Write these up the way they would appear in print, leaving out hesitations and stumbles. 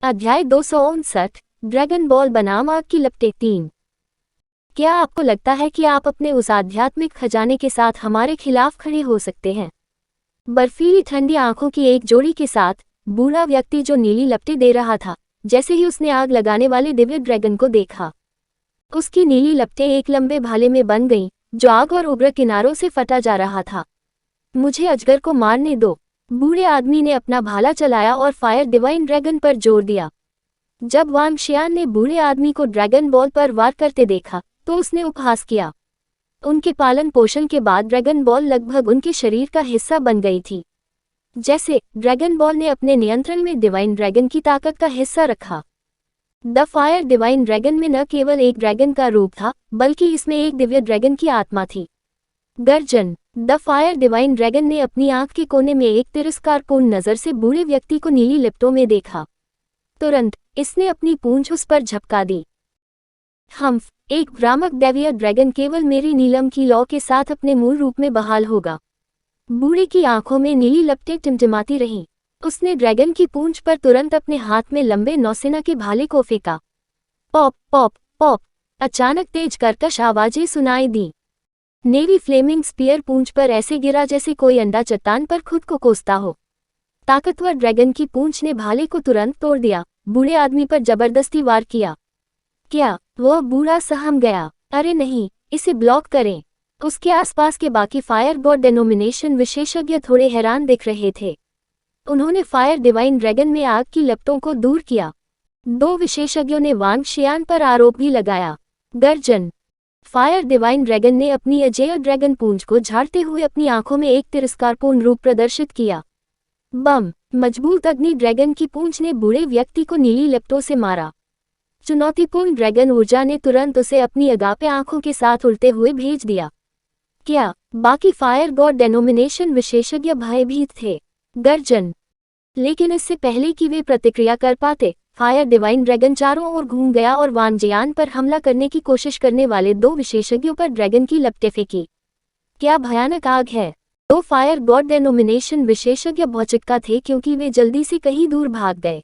अध्याय 259 dragon ball बनाम आग की लपटें 3। क्या आपको लगता है कि आप अपने उस आध्यात्मिक खजाने के साथ हमारे खिलाफ खड़े हो सकते हैं? बर्फीली ठंडी आंखों की एक जोड़ी के साथ बूढ़ा व्यक्ति जो नीली लपटें दे रहा था, जैसे ही उसने आग लगाने वाले दिव्य ड्रैगन को देखा, उसकी नीली लपटें एक लंबे भाले में बन गईं, जो आग और उग्र किनारों से फटा जा रहा था। मुझे अजगर को मारने दो, बूढ़े आदमी ने अपना भाला चलाया और फायर डिवाइन ड्रैगन पर जोर दिया। जब वांग शियान ने बूढ़े आदमी को ड्रैगन बॉल पर वार करते देखा तो उसने उपहास किया। उनके पालन पोषण के बाद ड्रैगन बॉल लगभग उनके शरीर का हिस्सा बन गई थी। जैसे ड्रैगन बॉल ने अपने नियंत्रण में डिवाइन ड्रैगन की ताकत का हिस्सा रखा। द फायर डिवाइन ड्रैगन में न केवल एक ड्रैगन का रूप था, बल्कि इसमें एक दिव्य ड्रैगन की आत्मा थी। गर्जन। द फायर डिवाइन ड्रैगन ने अपनी आंख के कोने में एक तिरस्कारपूर्ण नजर से बूढ़े व्यक्ति को नीली लिपटों में देखा। तुरंत इसने अपनी पूंछ उस पर झपका दी। हम्फ, एक भ्रामक दैवीय ड्रैगन केवल मेरी नीलम की लौ के साथ अपने मूल रूप में बहाल होगा। बूढ़े की आंखों में नीली लपटें टिमटिमाती रहीं। उसने ड्रैगन की पूंछ पर तुरंत अपने हाथ में लंबे नौसेना के भाले को फेंका। पॉप पॉप पॉप, अचानक तेज कर्कश आवाजें सुनाई दी। नेवी फ्लेमिंग स्पीयर पूंछ पर ऐसे गिरा जैसे कोई अंडा चट्टान पर खुद को कोसता हो। ताकतवर ड्रैगन की पूंछ ने भाले को तुरंत तोड़ दिया, बूढ़े आदमी पर जबरदस्ती वार किया। क्या वह बूढ़ा सहम गया? अरे नहीं, इसे ब्लॉक करें। उसके आसपास के बाकी फायर गॉड डेनोमिनेशन विशेषज्ञ थोड़े हैरान दिख रहे थे। उन्होंने फायर डिवाइन ड्रैगन में आग की लपटों को दूर किया। दो विशेषज्ञों ने वांग शियान पर आरोप भी लगाया। गर्जन। फायर डिवाइन ड्रैगन ने अपनी अजेय ड्रैगन पूंछ को झाड़ते हुए अपनी आंखों में एक तिरस्कारपूर्ण रूप प्रदर्शित किया। बम। मजबूत अग्नि ड्रैगन की पूंछ ने बूढ़े व्यक्ति को नीली लपटों से मारा। चुनौतीपूर्ण ड्रैगन ऊर्जा ने तुरंत उसे अपनी अगापे आंखों के साथ उड़ते हुए भेज दिया। क्या बाकी फायर गॉड डेनोमिनेशन विशेषज्ञ भयभीत थे? गर्जन। लेकिन इससे पहले कि वे प्रतिक्रिया कर पाते, फायर डिवाइन ड्रैगन चारों ओर घूम गया और वांग जियान पर हमला करने की कोशिश करने वाले दो विशेषज्ञों पर ड्रैगन की लपटें फेंकी। क्या भयानक आग है! दो फायर गॉड डेनोमिनेशन विशेषज्ञ भौचक्का थे क्योंकि वे जल्दी से कहीं दूर भाग गए।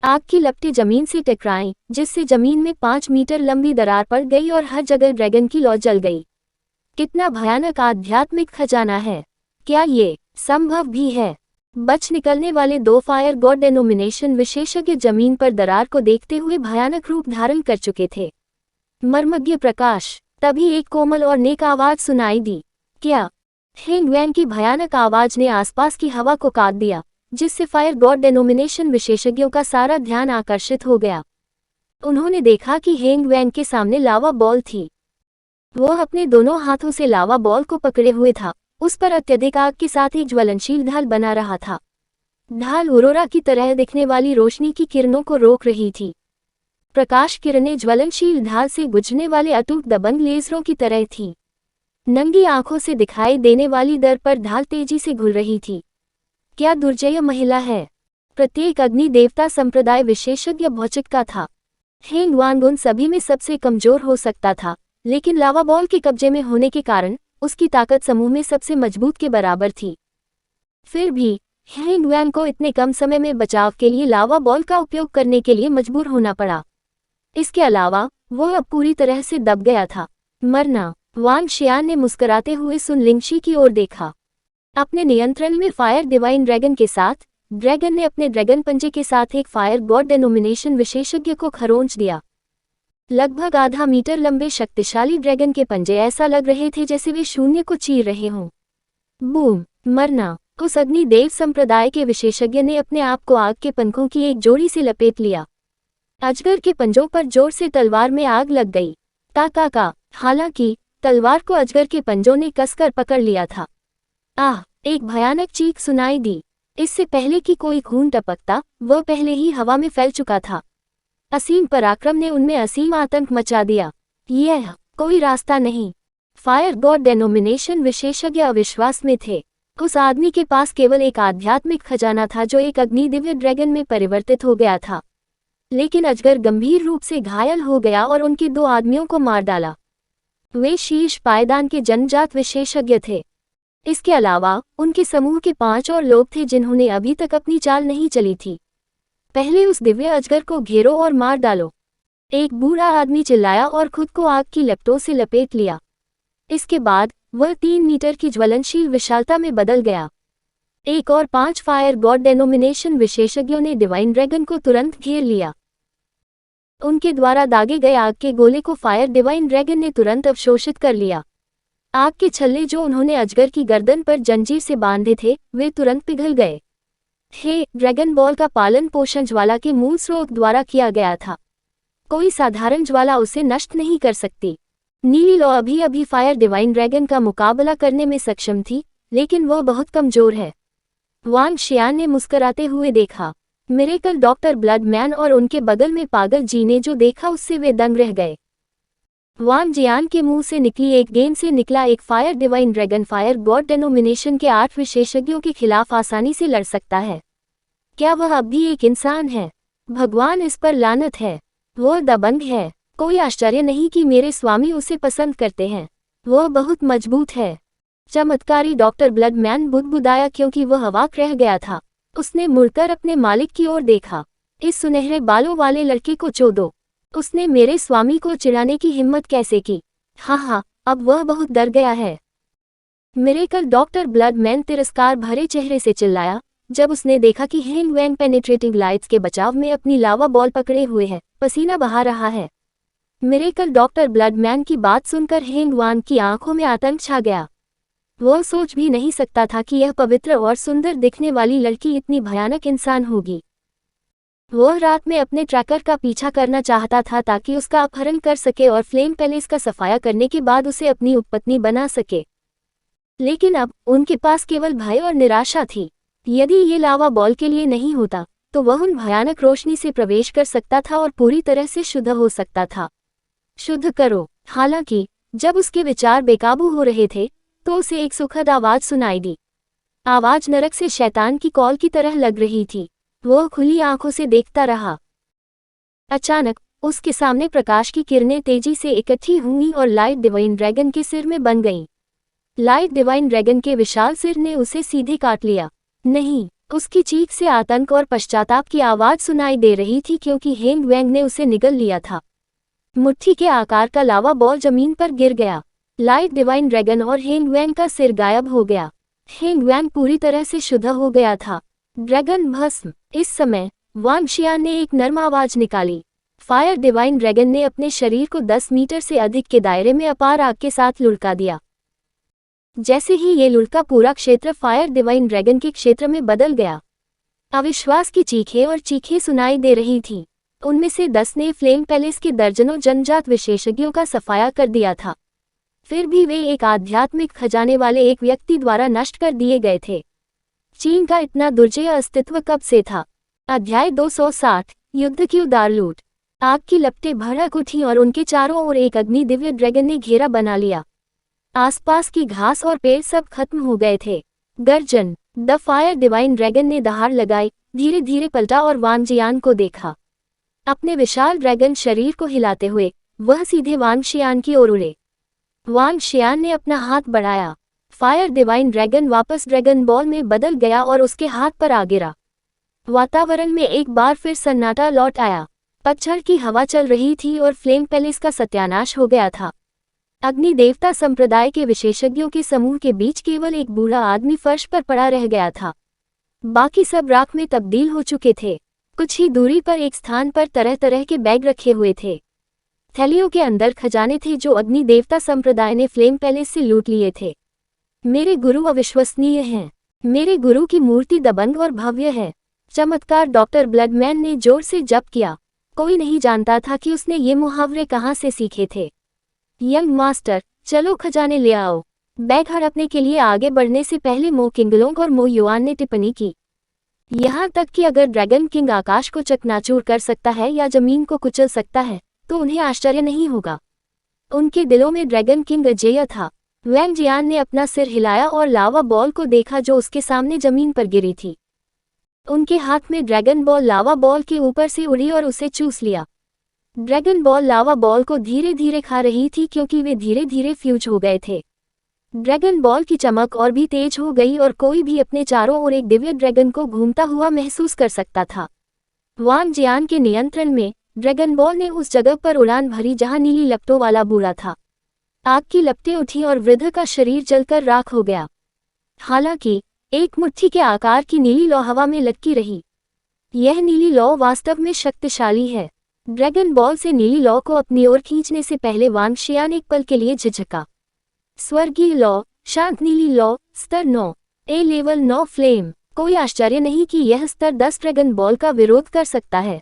आग की लपटें जमीन से टकराईं, जिससे जमीन में 5 मीटर लंबी दरार पड़ गई और हर जगह ड्रैगन की लौ जल गई। कितना भयानक आध्यात्मिक खजाना है! क्या ये संभव भी है? बच निकलने वाले दो फायर गॉड डेनोमिनेशन विशेषज्ञ जमीन पर दरार को देखते हुए भयानक रूप धारण कर चुके थे। मर्मज्ञ प्रकाश। तभी एक कोमल और नेक आवाज सुनाई दी। क्या? हेंग वैंग की भयानक आवाज ने आसपास की हवा को काट दिया, जिससे फायर गॉड डेनोमिनेशन विशेषज्ञों का सारा ध्यान आकर्षित हो गया। उन्होंने देखा कि हेंग वैंग के सामने लावा बॉल थी। वह अपने दोनों हाथों से लावा बॉल को पकड़े हुए था। उस पर अत्यधिक आग के साथ एक ज्वलनशील ढाल बना रहा था। ढाल औरोरा की तरह दिखने वाली रोशनी की किरणों को रोक रही थी। प्रकाश किरणें ज्वलनशील ढाल से गुजरने वाले अटूट दबंग लेजरों की तरह थीं। नंगी आंखों से दिखाई देने वाली दर पर ढाल तेजी से घुल रही थी। क्या दुर्जय महिला है! प्रत्येक अग्नि देवता संप्रदाय विशेषज्ञ भौचक्का था। हेंग वांग उन सभी में सबसे कमजोर हो सकता था, लेकिन लावा बॉल के कब्जे में होने के कारण उसकी ताकत समूह में सबसे मजबूत के बराबर थी। फिर भी हेंग वैंग को इतने कम समय में बचाव के लिए लावा बॉल का उपयोग करने के लिए मजबूर होना पड़ा। इसके अलावा वह अब पूरी तरह से दब गया था। मरना। वांग शियान ने मुस्कुराते हुए सुन लिंगशी की ओर देखा। अपने नियंत्रण में फायर डिवाइन ड्रैगन के साथ, ड्रैगन ने अपने ड्रैगन पंजे के साथ एक फायर गॉड डेनोमिनेशन विशेषज्ञ को खरोंच दिया। लगभग आधा मीटर लंबे शक्तिशाली ड्रैगन के पंजे ऐसा लग रहे थे जैसे वे शून्य को चीर रहे हों। बूम। मरना। उस अग्निदेव संप्रदाय के विशेषज्ञ ने अपने आप को आग के पंखों की एक जोड़ी से लपेट लिया। अजगर के पंजों पर जोर से तलवार में आग लग गई। का। हालांकि तलवार को अजगर के पंजों ने कसकर पकड़ लिया था। आह! एक भयानक चीख सुनाई दी। इससे पहले कि कोई खून टपकता, वह पहले ही हवा में फैल चुका था। असीम पराक्रम ने उनमें असीम आतंक मचा दिया। यह कोई रास्ता नहीं। फायर गॉड डेनोमिनेशन विशेषज्ञ अविश्वास में थे। उस आदमी के पास केवल एक आध्यात्मिक खजाना था जो एक अग्नि दिव्य ड्रैगन में परिवर्तित हो गया था। लेकिन अजगर गंभीर रूप से घायल हो गया और उनके दो आदमियों को मार डाला। वे शीर्ष पायदान के जन्मजात विशेषज्ञ थे। इसके अलावा उनके समूह के 5 और लोग थे जिन्होंने अभी तक अपनी चाल नहीं चली थी। पहले उस दिव्य अजगर को घेरो और मार डालो। एक बूढ़ा आदमी चिल्लाया और खुद को आग की लपटों से लपेट लिया। इसके बाद वह 3 मीटर की ज्वलनशील विशालता में बदल गया। एक और 5 फायर गॉड डेनोमिनेशन विशेषज्ञों ने डिवाइन ड्रैगन को तुरंत घेर लिया। उनके द्वारा दागे गए आग के गोले को फायर डिवाइन ड्रैगन ने तुरंत अवशोषित कर लिया। आग के छल्ले जो उन्होंने अजगर की गर्दन पर जंजीर से बांधे थे, वे तुरंत पिघल गए। हे, ड्रैगन बॉल का पालन पोषण ज्वाला के मूल स्रोत द्वारा किया गया था। कोई साधारण ज्वाला उसे नष्ट नहीं कर सकती। नीली लौ अभी अभी फायर डिवाइन ड्रैगन का मुकाबला करने में सक्षम थी, लेकिन वह बहुत कमजोर है। वांग शियान ने मुस्कुराते हुए देखा। मिरेकल डॉक्टर ब्लडमैन और उनके बगल में पागल जी ने जो देखा उससे वे दंग रह गए। वांग जियान के मुंह से निकली एक गेंद से निकला एक fire divine dragon fire god denomination के 8 विशेषज्ञों के खिलाफ आसानी से लड़ सकता है। क्या वह अब भी एक इंसान है? भगवान इस पर लानत है। वह दबंग है। कोई आश्चर्य नहीं कि मेरे स्वामी उसे पसंद करते हैं। वह बहुत मजबूत है। चमत्कारी डॉक्टर ब्लडमैन बुदबुदाया क्योंकि वह अवाक रह गया था। उसने मुड़कर अपने मालिक की ओर देखा। इस सुनहरे बालों वाले लड़के को चोदो। उसने मेरे स्वामी को चिढ़ाने की हिम्मत कैसे की? हाँ, अब वह बहुत डर गया है। मिरेकल डॉक्टर ब्लडमैन तिरस्कार भरे चेहरे से चिल्लाया जब उसने देखा कि हेंग वैंग पेनिट्रेटिंग लाइट्स के बचाव में अपनी लावा बॉल पकड़े हुए है, पसीना बहा रहा है। मिरेकल डॉक्टर ब्लडमैन की बात सुनकर हेंग वान की आंखों में आतंक छा गया। वह सोच भी नहीं सकता था कि यह पवित्र और सुंदर दिखने वाली लड़की इतनी भयानक इंसान होगी। वह रात में अपने ट्रैकर का पीछा करना चाहता था ताकि उसका अपहरण कर सके और फ्लेम पैलेस का सफाया करने के बाद उसे अपनी उपपत्नी बना सके। लेकिन अब उनके पास केवल भय और निराशा थी। यदि ये लावा बॉल के लिए नहीं होता तो वह उन भयानक रोशनी से प्रवेश कर सकता था और पूरी तरह से शुद्ध हो सकता था। शुद्ध करो। हालांकि जब उसके विचार बेकाबू हो रहे थे तो उसे एक सुखद आवाज सुनाई दी। आवाज नरक से शैतान की कॉल की तरह लग रही थी। वह खुली आंखों से देखता रहा। अचानक उसके सामने प्रकाश की किरणें तेजी से इकट्ठी हुईं और लाइट डिवाइन ड्रैगन के सिर में बन गईं। लाइट डिवाइन ड्रैगन के विशाल सिर ने उसे सीधे काट लिया। नहीं, उसकी चीख से आतंक और पश्चाताप की आवाज सुनाई दे रही थी क्योंकि हेंग वैंग ने उसे निगल लिया था। मुट्ठी के आकार का लावा बॉल जमीन पर गिर गया। लाइट डिवाइन ड्रैगन और हेंग वैंग का सिर गायब हो गया। हेंग वैंग पूरी तरह से शुद्ध हो गया था। ड्रैगन भस्म। इस समय वांग शियान ने एक नर्म आवाज निकाली। फायर डिवाइन ड्रैगन ने अपने शरीर को 10 मीटर से अधिक के दायरे में अपार आग के साथ लुढ़का दिया। जैसे ही ये लुढ़का पूरा क्षेत्र फायर डिवाइन ड्रैगन के क्षेत्र में बदल गया। अविश्वास की चीखें और चीखें सुनाई दे रही थीं। उनमें से 10 ने फ्लेम पैलेस के दर्जनों जन्मजात विशेषज्ञों का सफाया कर दिया था। फिर भी वे एक आध्यात्मिक खजाने वाले एक व्यक्ति द्वारा नष्ट कर दिए गए थे। चीन का इतना दुर्जय अस्तित्व कब से था? अध्याय 260 युद्ध की उदार लूट। आग की लपटें भड़क उठी और उनके चारों ओर एक अग्नि दिव्य ड्रैगन ने घेरा बना लिया। आसपास की घास और पेड़ सब खत्म हो गए थे। गर्जन। द फायर डिवाइन ड्रैगन ने दहाड़ लगाई, धीरे धीरे पलटा और वांग जियान को देखा। अपने विशाल ड्रैगन शरीर को हिलाते हुए वह सीधे वांग शियान की ओर उड़े। वांग शियान ने अपना हाथ बढ़ाया। फायर डिवाइन ड्रैगन वापस ड्रैगन बॉल में बदल गया और उसके हाथ पर आ गिरा। वातावरण में एक बार फिर सन्नाटा लौट आया। पतझड़ की हवा चल रही थी और फ्लेम पैलेस का सत्यानाश हो गया था। अग्नि देवता संप्रदाय के विशेषज्ञों के समूह के बीच केवल एक बूढ़ा आदमी फर्श पर पड़ा रह गया था। बाकी सब राख में तब्दील हो चुके थे। कुछ ही दूरी पर एक स्थान पर तरह तरह के बैग रखे हुए थे। थैलियों के अंदर खजाने थे जो अग्नि देवता संप्रदाय ने फ्लेम पैलेस से लूट लिए थे। मेरे गुरु अविश्वसनीय हैं। मेरे गुरु की मूर्ति दबंग और भव्य है। चमत्कार डॉक्टर ब्लडमैन ने जोर से जप किया। कोई नहीं जानता था कि उसने ये मुहावरे कहाँ से सीखे थे। यंग मास्टर, चलो खजाने ले आओ। बैग हड़पने के लिए आगे बढ़ने से पहले मो किंगलोंग और मो युआन ने टिप्पणी की। यहाँ तक कि अगर ड्रैगन किंग आकाश को चकनाचूर कर सकता है या जमीन को कुचल सकता है तो उन्हें आश्चर्य नहीं होगा। उनके दिलों में ड्रैगन किंग अजेय था। वैंग जियान ने अपना सिर हिलाया और लावा बॉल को देखा जो उसके सामने जमीन पर गिरी थी। उनके हाथ में ड्रैगन बॉल लावा बॉल के ऊपर से उड़ी और उसे चूस लिया। ड्रैगन बॉल लावा बॉल को धीरे धीरे खा रही थी क्योंकि वे धीरे धीरे फ्यूज हो गए थे। ड्रैगन बॉल की चमक और भी तेज हो गई और कोई भी अपने चारों ओर एक दिव्य ड्रैगन को घूमता हुआ महसूस कर सकता था। वांग जियान के नियंत्रण में ड्रैगन बॉल ने उस जगह पर उड़ान भरी जहां नीली लपटों वाला बूढ़ा था। आग की लपटें उठी और वृद्ध का शरीर जलकर राख हो गया। हालांकि एक मुट्ठी के आकार की नीली लौ हवा में लटकी रही। यह नीली लौ वास्तव में शक्तिशाली है। ड्रैगन बॉल से नीली लौ को अपनी ओर खींचने से पहले वांग शियान एक पल के लिए झिझका। स्वर्गीय लौ, शांत नीली लौ, स्तर 9, ए लेवल 9 फ्लेम। कोई आश्चर्य नहीं कि यह स्तर 10 ड्रैगन बॉल का विरोध कर सकता है।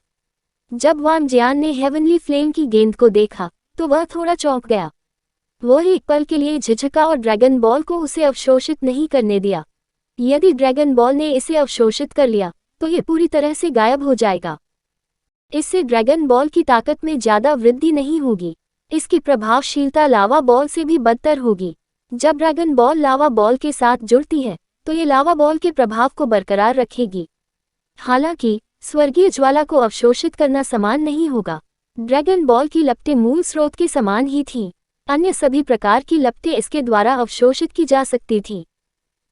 जब वांग जियान ने हेवनली फ्लेम की गेंद को देखा तो वह थोड़ा चौंक गया। वह एक पल के लिए झिझका और ड्रैगन बॉल को उसे अवशोषित नहीं करने दिया। यदि ड्रैगन बॉल ने इसे अवशोषित कर लिया तो यह पूरी तरह से गायब हो जाएगा। इससे ड्रैगन बॉल की ताकत में ज्यादा वृद्धि नहीं होगी। इसकी प्रभावशीलता लावा बॉल से भी बदतर होगी। जब ड्रैगन बॉल लावा बॉल के साथ जुड़ती है तो ये लावा बॉल के प्रभाव को बरकरार रखेगी। हालांकि स्वर्गीय ज्वाला को अवशोषित करना समान नहीं होगा। ड्रैगन बॉल की लपटें मूल स्रोत के समान ही थीं। अन्य सभी प्रकार की लपटें इसके द्वारा अवशोषित की जा सकती थीं।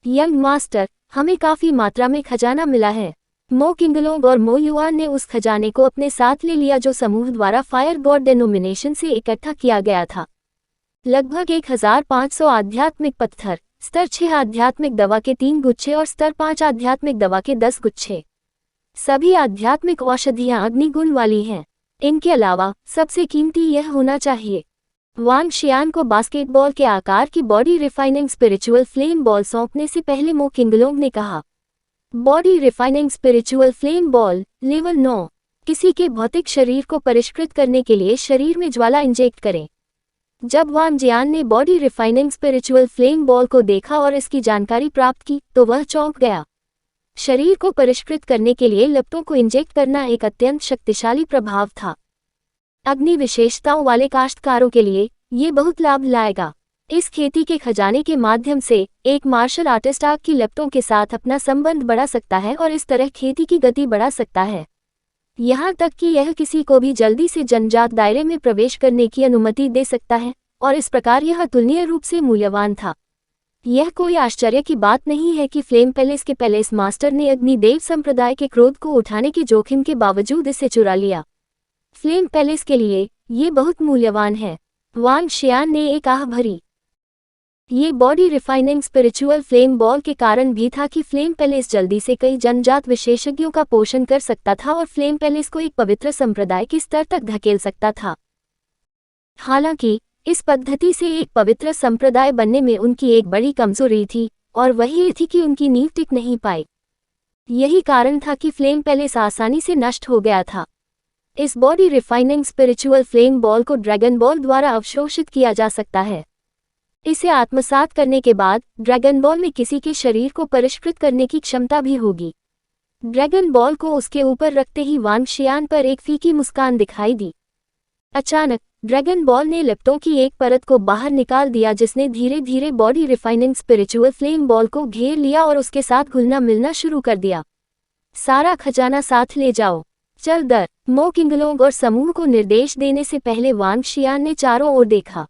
यंग मास्टर, हमें काफी मात्रा में खजाना मिला है। मो किंगलोंग और मो युआन ने उस खजाने को अपने साथ ले लिया जो समूह द्वारा फायर गॉड डेनोमिनेशन से इकट्ठा किया गया था। लगभग 1500 आध्यात्मिक पत्थर, स्तर 6 आध्यात्मिक दवा के 3 गुच्छे और स्तर 5 आध्यात्मिक दवा के 10 गुच्छे। सभी आध्यात्मिक औषधियां अग्निगुण वाली हैं। इनके अलावा सबसे कीमती यह होना चाहिए। वांग शियान को बास्केटबॉल के आकार की body refining spiritual flame ball सौंपने से पहले मो किंगलोंग ने कहा, body refining spiritual flame ball level 9। किसी के भौतिक शरीर को परिष्कृत करने के लिए शरीर में ज्वाला इंजेक्ट करें। जब वांग जियान ने body refining spiritual flame ball को देखा और इसकी जानकारी प्राप्त की तो वह चौंक गया। शरीर को परिष्कृत करने के लिए लपटों को इंजेक्ट करना एक अत्यंत शक्तिशाली प्रभाव था। अग्नि विशेषताओं वाले काश्तकारों के लिए ये बहुत लाभ लाएगा। इस खेती के खजाने के माध्यम से एक मार्शल आर्टिस्ट आग की लपटों के साथ अपना संबंध बढ़ा सकता है और इस तरह खेती की गति बढ़ा सकता है। यहाँ तक कि यह किसी को भी जल्दी से जन्मजात दायरे में प्रवेश करने की अनुमति दे सकता है और इस प्रकार यह अतुलनीय रूप से मूल्यवान था। यह कोई आश्चर्य की बात नहीं है कि फ्लेम पैलेस के पैलेस मास्टर ने अग्निदेव संप्रदाय के क्रोध को उठाने के जोखिम के बावजूद इसे चुरा लिया। फ्लेम पैलेस के लिए ये बहुत मूल्यवान है। वांग शियान ने एक आह भरी। ये body refining spiritual flame ball के कारण भी था कि फ्लेम पैलेस जल्दी से कई जनजात विशेषज्ञों का पोषण कर सकता था और फ्लेम पैलेस को एक पवित्र संप्रदाय के स्तर तक धकेल सकता था। हालांकि इस पद्धति से एक पवित्र संप्रदाय बनने में उनकी एक बड़ी कमजोरी थी और वही ये थी कि उनकी नींव टिक नहीं पाई। यही कारण था कि फ्लेम पैलेस आसानी से नष्ट हो गया था। इस body refining spiritual flame ball को ड्रैगन बॉल द्वारा अवशोषित किया जा सकता है। इसे आत्मसात करने के बाद ड्रैगन बॉल में किसी के शरीर को परिष्कृत करने की क्षमता भी होगी। ड्रैगन बॉल को उसके ऊपर रखते ही वांग शियान पर एक फीकी मुस्कान दिखाई दी। अचानक ड्रैगन बॉल ने लपटों की एक परत को बाहर निकाल दिया जिसने धीरे धीरे body refining spiritual flame ball को घेर लिया और उसके साथ घुलना मिलना शुरू कर दिया। सारा खजाना साथ ले जाओ, चल दर। मो किंगलोंग और समूह को निर्देश देने से पहले वांग शियान ने चारों ओर देखा।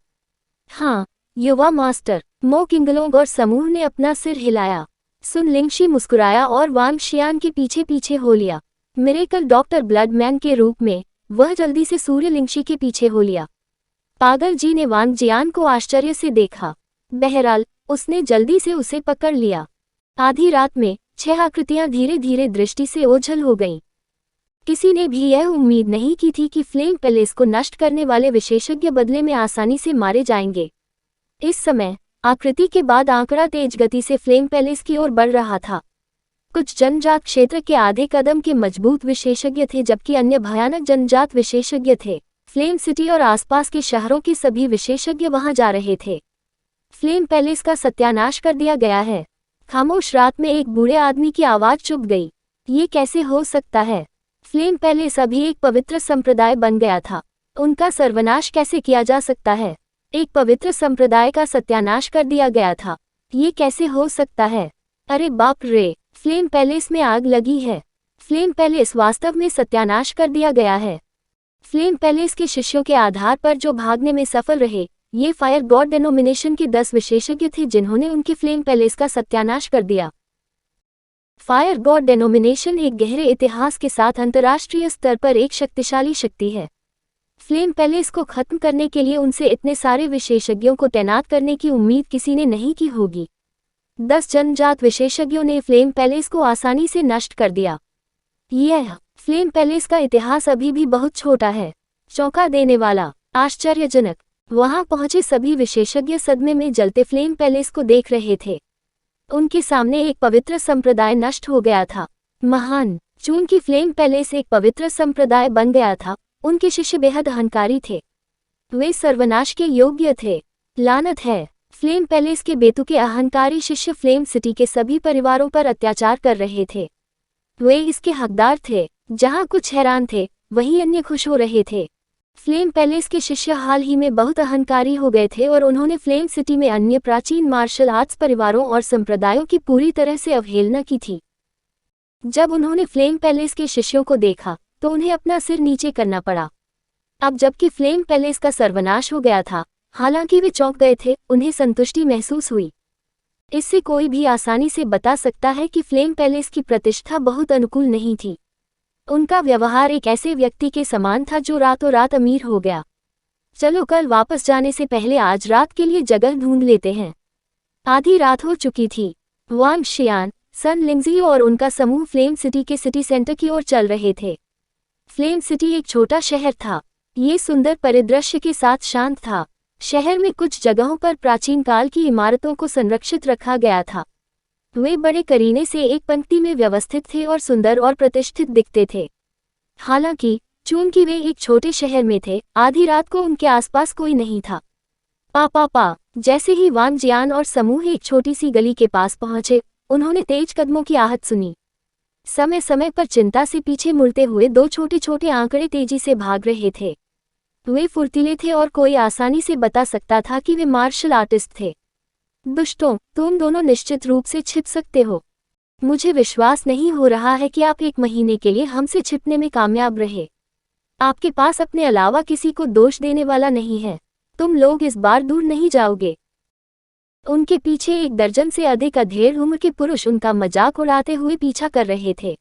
हाँ युवा मास्टर। मो किंगलोंग और समूह ने अपना सिर हिलाया। सुन लिंगशी मुस्कुराया और वांग शियान के पीछे पीछे हो लिया। मिरेकल डॉक्टर ब्लडमैन के रूप में वह जल्दी से सूर्य लिंगशी के पीछे हो लिया। पागल जी ने वांग जियान को आश्चर्य से देखा। बहरहाल उसने जल्दी से उसे पकड़ लिया। आधी रात में 6 आकृतियां धीरे धीरे दृष्टि से ओझल हो गईं। किसी ने भी यह उम्मीद नहीं की थी कि फ्लेम पैलेस को नष्ट करने वाले विशेषज्ञ बदले में आसानी से मारे जाएंगे। इस समय आकृति के बाद आंकड़ा तेज गति से फ्लेम पैलेस की ओर बढ़ रहा था। कुछ जनजात क्षेत्र के आधे कदम के मजबूत विशेषज्ञ थे जबकि अन्य भयानक जनजात विशेषज्ञ थे। फ्लेम सिटी और आसपास के शहरों के सभी विशेषज्ञ वहां जा रहे थे। फ्लेम पैलेस का सत्यानाश कर दिया गया है। खामोश रात में एक बूढ़े आदमी की आवाज चुप गई। ये कैसे हो सकता है? फ्लेम पैलेस अभी एक पवित्र संप्रदाय बन गया था। उनका सर्वनाश कैसे किया जा सकता है? एक पवित्र संप्रदाय का सत्यानाश कर दिया गया था। ये कैसे हो सकता है? अरे बाप रे, फ्लेम पैलेस में आग लगी है। फ्लेम पैलेस वास्तव में सत्यानाश कर दिया गया है। फ्लेम पैलेस के शिष्यों के आधार पर जो भागने में सफल रहे, ये फायर गॉड डेनोमिनेशन के 10 विशेषज्ञ थे जिन्होंने उनके फ्लेम पैलेस का सत्यानाश कर दिया। फायर गॉड डेनोमिनेशन एक गहरे इतिहास के साथ अंतर्राष्ट्रीय स्तर पर एक शक्तिशाली शक्ति है। फ्लेम पैलेस को खत्म करने के लिए उनसे इतने सारे विशेषज्ञों को तैनात करने की उम्मीद किसी ने नहीं की होगी। 10 जन्मजात विशेषज्ञों ने फ्लेम पैलेस को आसानी से नष्ट कर दिया। यह फ्लेम पैलेस का इतिहास अभी भी बहुत छोटा है। चौंका देने वाला, आश्चर्यजनक। वहां पहुंचे सभी विशेषज्ञ सदमे में जलते फ्लेम पैलेस को देख रहे थे। उनके सामने एक पवित्र संप्रदाय नष्ट हो गया था। महान चूंकि फ्लेम पैलेस एक पवित्र संप्रदाय बन गया था, उनके शिष्य बेहद अहंकारी थे। वे सर्वनाश के योग्य थे। लानत है, फ्लेम पैलेस के बेतुके अहंकारी शिष्य फ्लेम सिटी के सभी परिवारों पर अत्याचार कर रहे थे। वे इसके हकदार थे। जहां कुछ हैरान थे, वहीं अन्य खुश हो रहे थे। फ्लेम पैलेस के शिष्य हाल ही में बहुत अहंकारी हो गए थे और उन्होंने फ्लेम सिटी में अन्य प्राचीन मार्शल आर्ट्स परिवारों और संप्रदायों की पूरी तरह से अवहेलना की थी। जब उन्होंने फ्लेम पैलेस के शिष्यों को देखा तो उन्हें अपना सिर नीचे करना पड़ा। अब जबकि फ्लेम पैलेस का सर्वनाश हो गया था, हालांकि वे चौंक गए थे, उन्हें संतुष्टि महसूस हुई। इससे कोई भी आसानी से बता सकता है कि फ्लेम पैलेस की प्रतिष्ठा बहुत अनुकूल नहीं थी। उनका व्यवहार एक ऐसे व्यक्ति के समान था जो रातों रात अमीर हो गया। चलो कल वापस जाने से पहले आज रात के लिए जगह ढूंढ लेते हैं। आधी रात हो चुकी थी। वांग शियान, सन लिंगजियो और उनका समूह फ्लेम सिटी के सिटी सेंटर की ओर चल रहे थे। फ्लेम सिटी एक छोटा शहर था। ये सुंदर परिदृश्य के साथ शांत था। शहर में कुछ जगहों पर प्राचीन काल की इमारतों को संरक्षित रखा गया था। वे बड़े करीने से एक पंक्ति में व्यवस्थित थे और सुंदर और प्रतिष्ठित दिखते थे। हालांकि चूंकि वे एक छोटे शहर में थे, आधी रात को उनके आसपास कोई नहीं था। पा जैसे ही वांग जियान और समूह एक छोटी सी गली के पास पहुंचे, उन्होंने तेज कदमों की आहट सुनी। समय समय पर चिंता से पीछे मुड़ते हुए 2 छोटे छोटे आंकड़े तेजी से भाग रहे थे। वे फुर्तीले थे और कोई आसानी से बता सकता था कि वे मार्शल आर्टिस्ट थे। दुष्टों, तुम दोनों निश्चित रूप से छिप सकते हो। मुझे विश्वास नहीं हो रहा है कि आप 1 महीने के लिए हमसे छिपने में कामयाब रहे। आपके पास अपने अलावा किसी को दोष देने वाला नहीं है। तुम लोग इस बार दूर नहीं जाओगे। उनके पीछे 1 दर्जन से अधिक अधेड़ उम्र के पुरुष उनका मजाक उड़ाते हुए पीछा कर रहे थे।